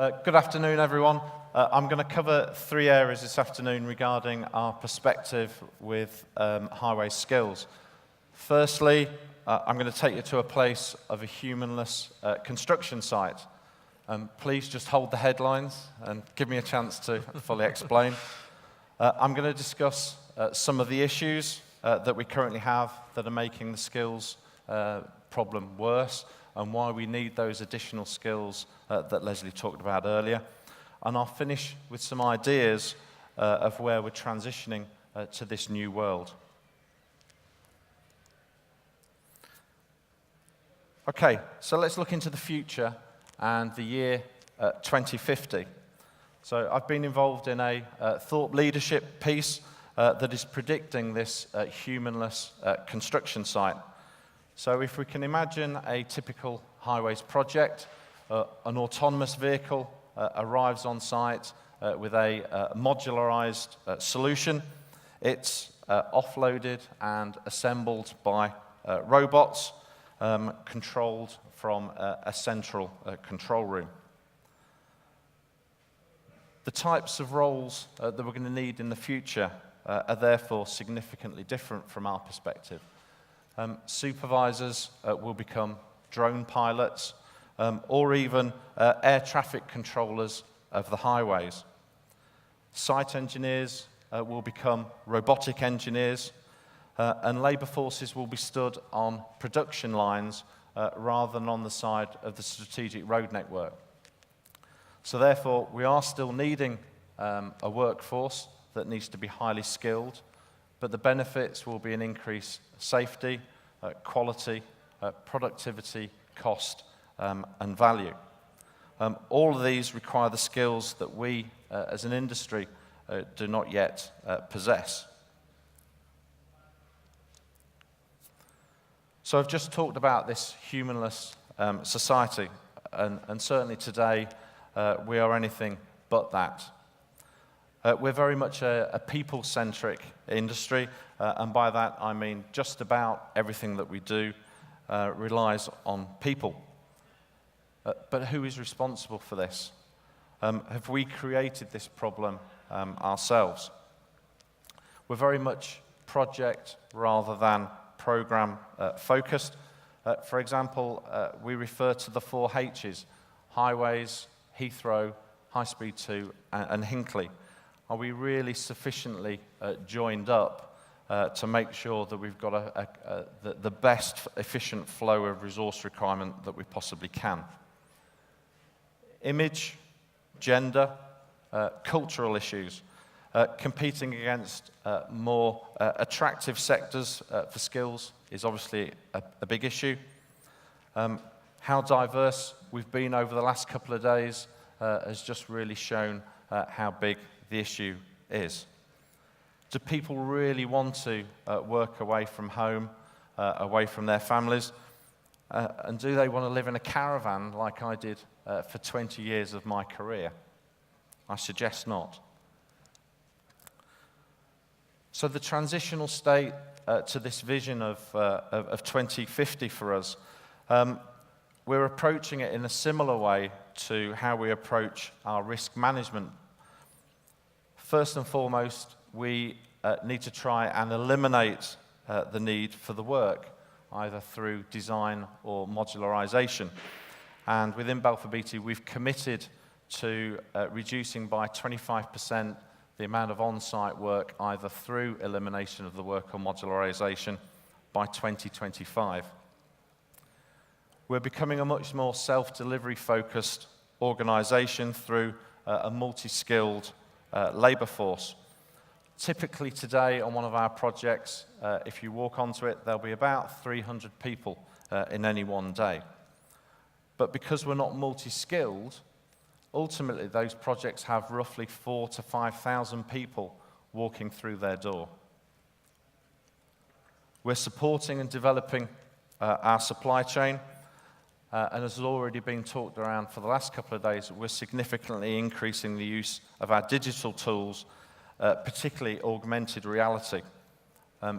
Good afternoon, everyone. I'm going to cover 3 areas this afternoon regarding our perspective with highway skills. Firstly, I'm going to take you to a place of a humanless construction site. Please just hold the headlines and give me a chance to fully explain. I'm going to discuss some of the issues that we currently have that are making the skills problem worse, and why we need those additional skills that Leslie talked about earlier. And I'll finish with some ideas of where we're transitioning to this new world. Okay, so let's look into the future and the year 2050. So I've been involved in a thought leadership piece that is predicting this humanless construction site. So if we can imagine a typical highways project, an autonomous vehicle arrives on site with a modularized solution. It's offloaded and assembled by robots, controlled from a central control room. The types of roles that we're going to need in the future are therefore significantly different from our perspective. Supervisors will become drone pilots, or even air traffic controllers of the highways. Site engineers will become robotic engineers, and labour forces will be stood on production lines rather than on the side of the strategic road network. So therefore, we are still needing a workforce that needs to be highly skilled, but the benefits will be an increased safety, quality, productivity, cost, and value. All of these require the skills that we, as an industry, do not yet possess. So I've just talked about this humanless society, and certainly today we are anything but that. We're very much a people-centric industry, and by that I mean just about everything that we do relies on people. But who is responsible for this? Have we created this problem ourselves? We're very much project rather than program focused. For example, we refer to the 4 H's: highways, Heathrow, High Speed 2, and Hinckley. Are we really sufficiently joined up to make sure that we've got the best efficient flow of resource requirement that we possibly can? Image, gender, cultural issues, competing against more attractive sectors for skills is obviously a big issue. How diverse we've been over the last couple of days has just really shown how big the issue is. Do people really want to work away from home, away from their families? And do they want to live in a caravan like I did for 20 years of my career? I suggest not. So the transitional state to this vision of 2050 for us, we're approaching it in a similar way to how we approach our risk management. First and foremost, we need to try and eliminate the need for the work, either through design or modularization. And within Balfour Beatty, we've committed to reducing by 25% the amount of on-site work, either through elimination of the work or modularization, by 2025. We're becoming a much more self-delivery focused organization through a multi-skilled labour force. Typically today on one of our projects, if you walk onto it, there'll be about 300 people in any one day. But because we're not multi-skilled, ultimately those projects have roughly 4,000 to 5,000 people walking through their door. We're supporting and developing our supply chain, and as has already been talked around for the last couple of days, we're significantly increasing the use of our digital tools, particularly augmented reality.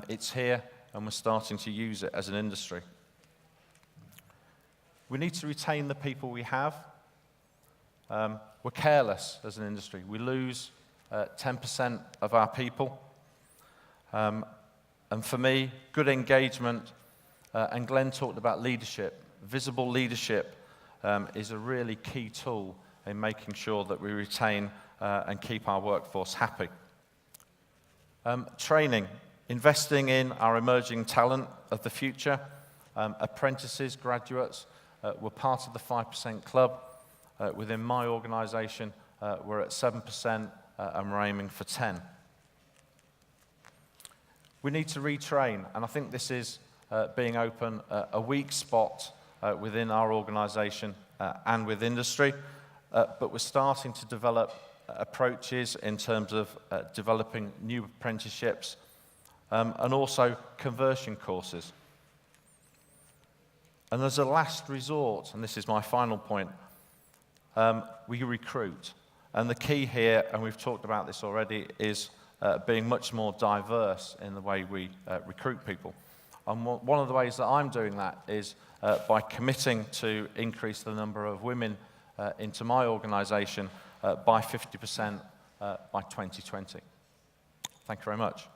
It's here, and we're starting to use it as an industry. We need to retain the people we have. We're careless as an industry. We lose 10% of our people. And for me, good engagement, and Glenn talked about leadership. Visible leadership is a really key tool in making sure that we retain and keep our workforce happy. Training, investing in our emerging talent of the future. Apprentices, graduates, we're part of the 5% club. Within my organisation, we're at 7% and we're aiming for 10. We need to retrain, and I think this is being open a weak spot within our organisation and with industry, but we're starting to develop approaches in terms of developing new apprenticeships and also conversion courses. And as a last resort, and this is my final point, we recruit. And the key here, and we've talked about this already, is being much more diverse in the way we recruit people. And one of the ways that I'm doing that is by committing to increase the number of women into my organisation by 50% by 2020. Thank you very much.